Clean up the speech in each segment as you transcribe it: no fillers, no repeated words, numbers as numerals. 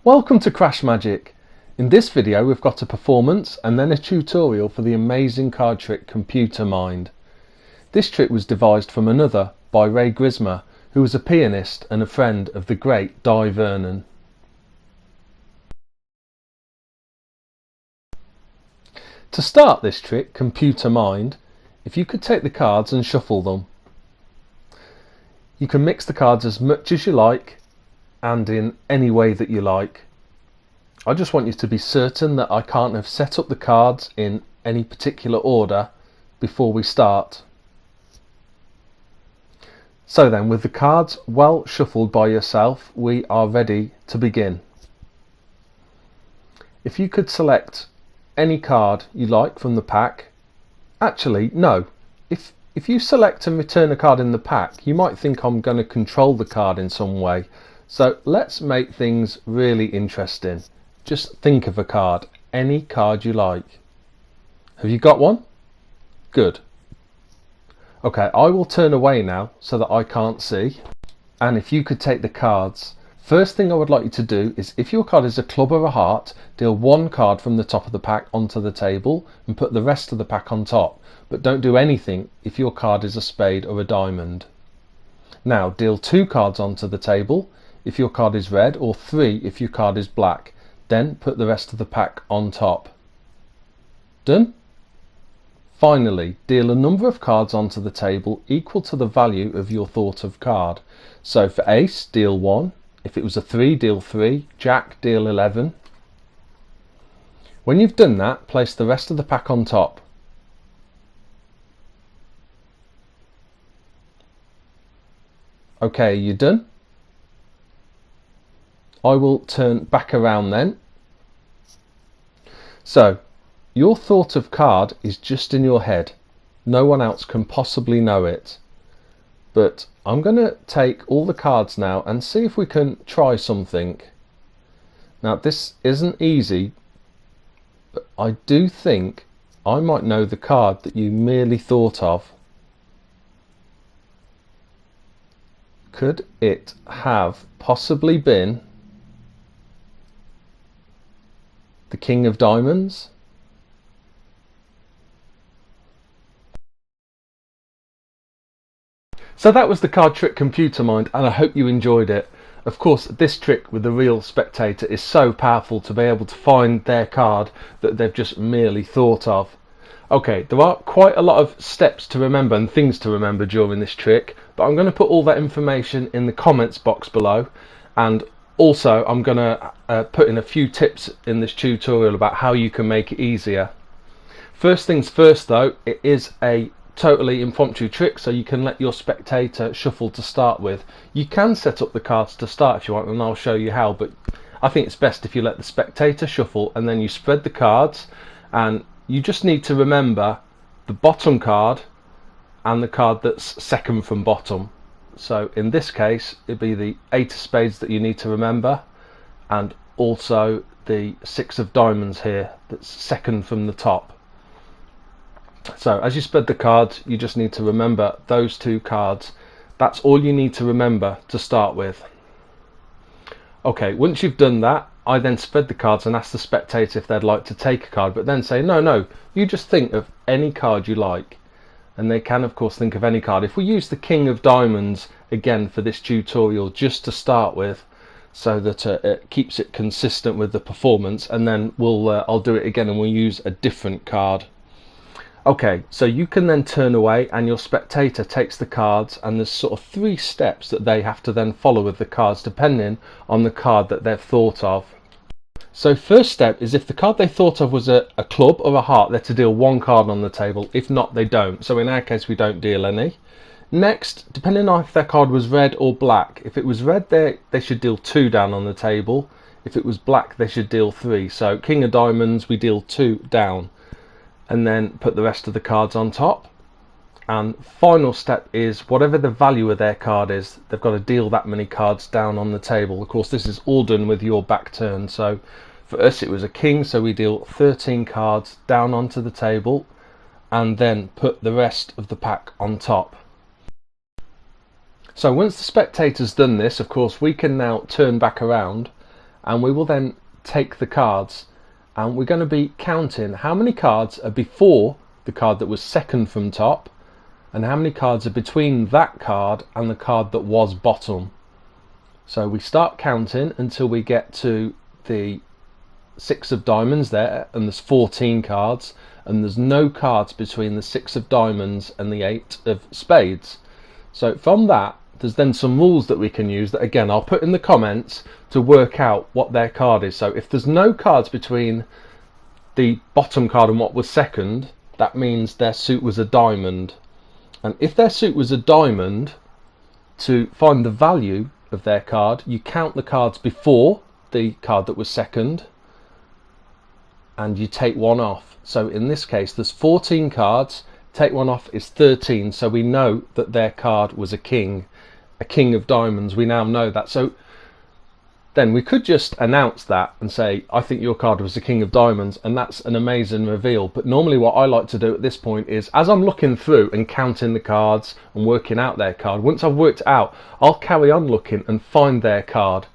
Welcome to CrashMagic. In this video we've got a performance and then a tutorial for the amazing card trick Computer Mind. This trick was devised from another by Ray Grismer, who was a pianist and a friend of the great Di Vernon. To start this trick, Computer Mind, if you could take the cards and shuffle them. You can mix the cards as much as you like and in any way that you like. I just want you to be certain that I can't have set up the cards in any particular order before we start. So then, with the cards well shuffled by yourself, we are ready to begin. If you could select any card you like from the pack. Actually, no. If you select and return a card in the pack, you might think I'm going to control the card in some way. So let's make things really interesting. Just think of a card, any card you like. Have you got one? Good. Okay, I will turn away now so that I can't see. And if you could take the cards, first thing I would like you to do is, if your card is a club or a heart, deal one card from the top of the pack onto the table and put the rest of the pack on top. But don't do anything if your card is a spade or a diamond. Now deal two cards onto the table if your card is red, or three if your card is black. Then put the rest of the pack on top. Done? Finally, deal a number of cards onto the table equal to the value of your thought of card. So for ace, deal 1. If it was a 3, deal 3. Jack, deal 11. When you've done that, place the rest of the pack on top. Okay, you done? I will turn back around then. So, your thought of card is just in your head. No one else can possibly know it. But I'm going to take all the cards now and see if we can try something. Now this isn't easy, but I do think I might know the card that you merely thought of. Could it have possibly been the King of Diamonds? So that was the card trick Computer Mind, and I hope you enjoyed it. Of course, this trick with the real spectator is so powerful to be able to find their card that they've just merely thought of. Okay, there are quite a lot of steps to remember and things to remember during this trick, but I'm going to put all that information in the comments box below, and also I'm going to put in a few tips in this tutorial about how you can make it easier. First things first though, it is a totally impromptu trick, so you can let your spectator shuffle to start with. You can set up the cards to start if you want, and I'll show you how, but I think it's best if you let the spectator shuffle and then you spread the cards, and you just need to remember the bottom card and the card that's second from bottom. So in this case it'd be the 8 of spades that you need to remember, and also the 6 of diamonds here that's second from the top. So as you spread the cards, you just need to remember those two cards. That's all you need to remember to start with. Okay, once you've done that, I then spread the cards and ask the spectator if they'd like to take a card, but then say no, you just think of any card you like. And they can of course think of any card. If we use the King of Diamonds again for this tutorial just to start with, so that it keeps it consistent with the performance, and then I'll do it again and we'll use a different card. Okay, so you can then turn away and your spectator takes the cards, and there's sort of 3 steps that they have to then follow with the cards depending on the card that they've thought of. So first step is, if the card they thought of was a club or a heart, they're to deal 1 card on the table. If not, they don't. So in our case we don't deal any. Next, depending on if their card was red or black, if it was red they should deal 2 down on the table. If it was black they should deal 3. So King of Diamonds, we deal 2 down, and then put the rest of the cards on top. And final step is, whatever the value of their card is, they've got to deal that many cards down on the table. Of course this is all done with your back turn. So for us it was a king, so we deal 13 cards down onto the table and then put the rest of the pack on top. So once the spectator's done this, of course we can now turn back around and we will then take the cards, and we're going to be counting how many cards are before the card that was second from top, and how many cards are between that card and the card that was bottom. So we start counting until we get to the 6 of diamonds there, and there's 14 cards, and there's no cards between the 6 of diamonds and the 8 of spades. So from that, there's then some rules that we can use that, again, I'll put in the comments to work out what their card is. So if there's no cards between the bottom card and what was second, that means their suit was a diamond. And if their suit was a diamond, to find the value of their card, you count the cards before the card that was second, and you take one off. So in this case, there's 14 cards, take one off is 13, so we know that their card was a king of diamonds. We now know that. So then we could just announce that and say, I think your card was a king of diamonds, and that's an amazing reveal. But normally what I like to do at this point is, as I'm looking through and counting the cards and working out their card, once I've worked it out, I'll carry on looking and find their card.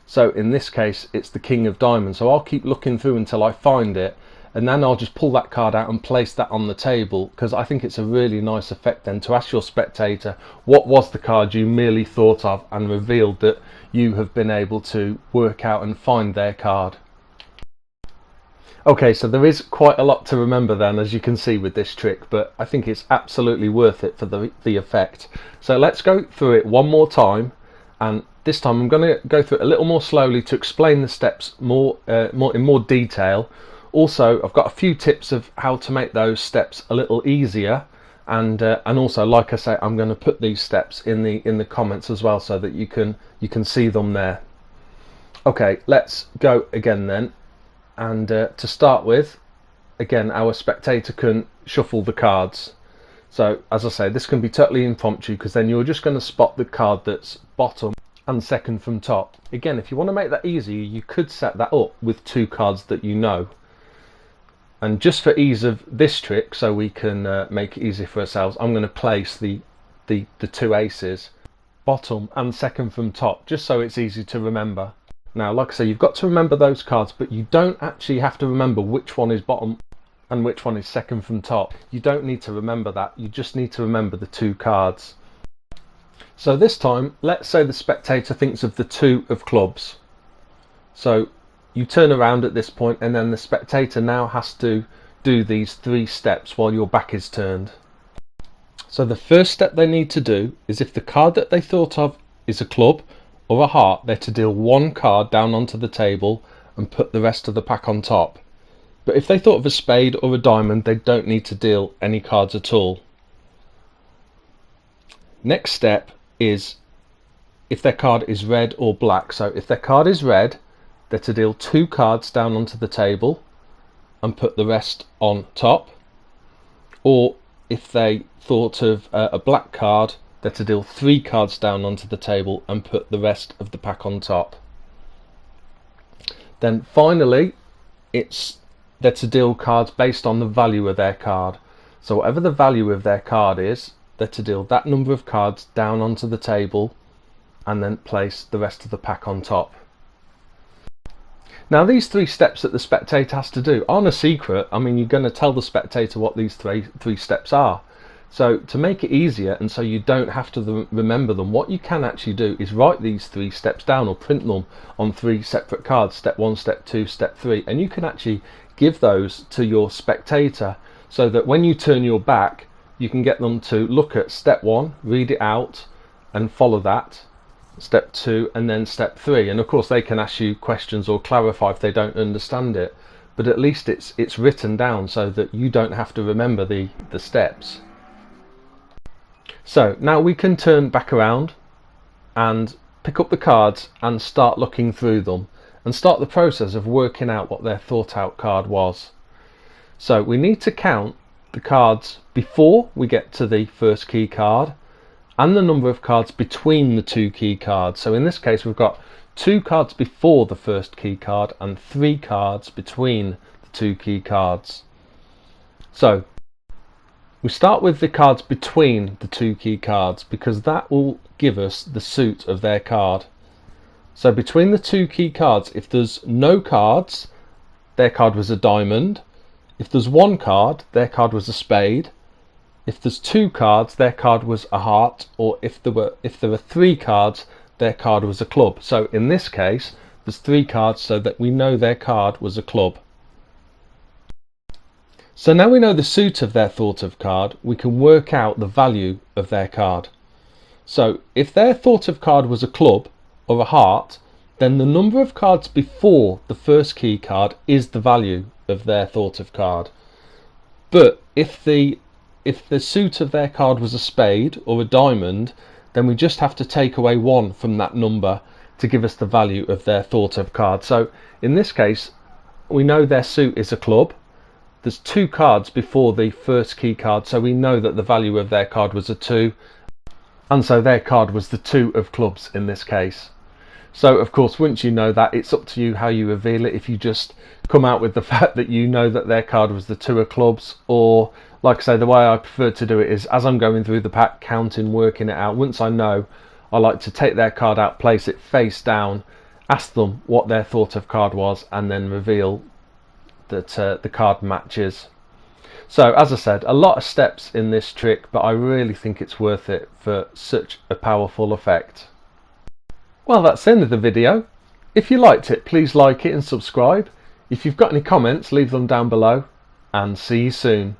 So in this case, it's the king of diamonds, so I'll keep looking through until I find it, and then I'll just pull that card out and place that on the table, because I think it's a really nice effect then to ask your spectator what was the card you merely thought of, and revealed that you have been able to work out and find their card. Okay, so there is quite a lot to remember then, as you can see with this trick, but I think it's absolutely worth it for the effect. So let's go through it one more time, and this time I'm going to go through it a little more slowly to explain the steps in more detail. Also, I've got a few tips of how to make those steps a little easier, and also, like I say, I'm going to put these steps in the comments as well, so that you can see them there. Okay, let's go again then, and to start with, again, our spectator can shuffle the cards. So as I say, this can be totally impromptu, because then you're just going to spot the card that's bottom and second from top. Again, if you want to make that easier, you could set that up with 2 cards that you know. And just for ease of this trick, so we can make it easier for ourselves, I'm going to place the 2 aces bottom and second from top, just so it's easy to remember. Now, like I say, you've got to remember those cards, but you don't actually have to remember which one is bottom and which one is second from top. You don't need to remember that, you just need to remember the 2 cards. So this time, let's say the spectator thinks of the 2 of clubs. So you turn around at this point, and then the spectator now has to do these 3 steps while your back is turned. So the first step they need to do is, if the card that they thought of is a club or a heart, they're to deal 1 card down onto the table and put the rest of the pack on top. But if they thought of a spade or a diamond, they don't need to deal any cards at all. Next step is if their card is red or black. So if their card is red, they're to deal 2 cards down onto the table and put the rest on top. Or if they thought of a black card, they're to deal 3 cards down onto the table and put the rest of the pack on top. Then finally, they're to deal cards based on the value of their card. So whatever the value of their card is, they're to deal that number of cards down onto the table and then place the rest of the pack on top. Now, these 3 steps that the spectator has to do aren't a secret. I mean, you're going to tell the spectator what these three steps are. So to make it easier, and so you don't have to remember them, what you can actually do is write these 3 steps down, or print them on 3 separate cards: step 1, step 2, step 3, and you can actually give those to your spectator, so that when you turn your back, you can get them to look at step 1, read it out and follow that, step 2, and then step 3. And of course they can ask you questions or clarify if they don't understand it, but at least it's written down so that you don't have to remember the steps. So now we can turn back around and pick up the cards and start looking through them and start the process of working out what their thought out card was. So we need to count the cards before we get to the first key card and the number of cards between the 2 key cards. So in this case we've got 2 cards before the first key card and 3 cards between the 2 key cards. So we start with the cards between the 2 key cards, because that will give us the suit of their card. So between the two key cards, if there's no cards, their card was a diamond. If there's one card, their card was a spade. If there's two cards, their card was a heart. Or if there were three cards, their card was a club. So in this case, there's three cards, so that we know their card was a club. So now we know the suit of their thought of card, we can work out the value of their card. So if their thought of card was a club or a heart, then the number of cards before the first key card is the value of their thought of card. But if the suit of their card was a spade or a diamond, then we just have to take away one from that number to give us the value of their thought of card. So in this case, we know their suit is a club. There's two cards before the first key card, so we know that the value of their card was a 2, and so their card was the 2 of clubs in this case. So of course, once you know that, it's up to you how you reveal it. If you just come out with the fact that you know that their card was the 2 of clubs, or like I say, the way I prefer to do it is as I'm going through the pack, counting, working it out. Once I know, I like to take their card out, place it face down, ask them what their thought of card was, and then reveal that the card matches. So as I said, a lot of steps in this trick, but I really think it's worth it for such a powerful effect. Well, that's the end of the video. If you liked it, please like it and subscribe. If you've got any comments, leave them down below, and see you soon.